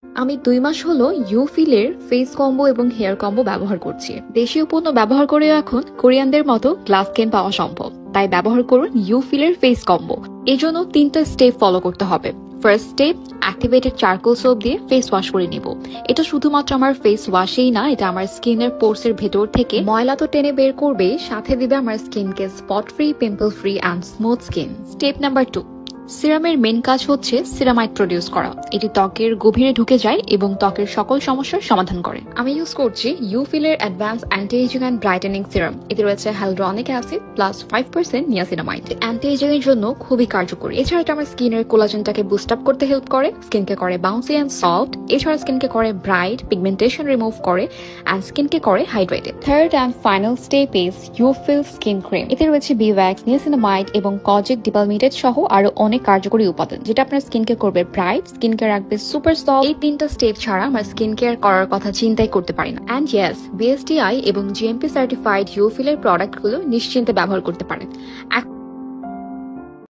আমি ২ মাস হলো ইউফিলের face combo এবং হেয়ার কম্বো ব্যবহার করছি। দেশীয় পণ্য ব্যবহার করেও এখন কোরিয়ানদের মতো গ্লাস স্কিন পাওয়া সম্ভব। তাই ব্যবহার করুন ইউফিলের ফেস কম্বো। এই জন্য ৩টা স্টেপ ফলো করতে হবে। First step, activated charcoal soap দিয়ে ফেস ওয়াশ করে নিব। এটা শুধুমাত্র আমার ফেস ওয়াশেই না, এটা আমার স্কিনের পোরসের ভেতর থেকে ময়লা তো টেনে বের করবে, সাথে দিবে আমার স্কিনকে spot free, pimple free and smooth skin. Step number 2, সিরামের মেন কাজ হচ্ছে সিরামাইড প্রডিউস করা। এটি ত্বকের গভীরে ঢুকে যায় এবং ত্বকের সকল সমস্যার সমাধান করে। আমি ইউজ করছি ইউফিলের advance anti aging and brightening serum. এতে রয়েছে hyaluronic acid plus 5% niacinamide. Anti aging এর জন্য খুবই কার্যকরী। এছাড়া এটা আমার স্কিনের কোলাজেনটাকে বুস্ট আপ করতে হেল্প করে, স্কিনকে করে বাউন্সি অ্যান্ড সফট। এছাড়া স্কিনকে করে ব্রাইট, পিগমেন্টেশন রিমুভ করে অ্যান্ড স্কিনকে করে hydrated. Third and final step is Eufil skin cream. এতে রয়েছে বিওয়্যাক্স, নিয়াসিনামাইড এবং কজিক ডিপালমিটেড সহ আরো অনেক কার্যকরী উপাদান, যেটা আপনার স্কিনকে করবে ব্রাইট, স্কিনকে রাখবে সুপার সফট। এই 3টা স্টেপ ছাড়া আমার স্কিন কেয়ার করার কথা চিন্তাই করতে পারি না। অ্যান্ড ইয়েস, বিএসটিআই এবং জিএমপি সার্টিফাইড ইউফিলের প্রোডাক্টগুলো নিশ্চিন্তে ব্যবহার করতে পারেন।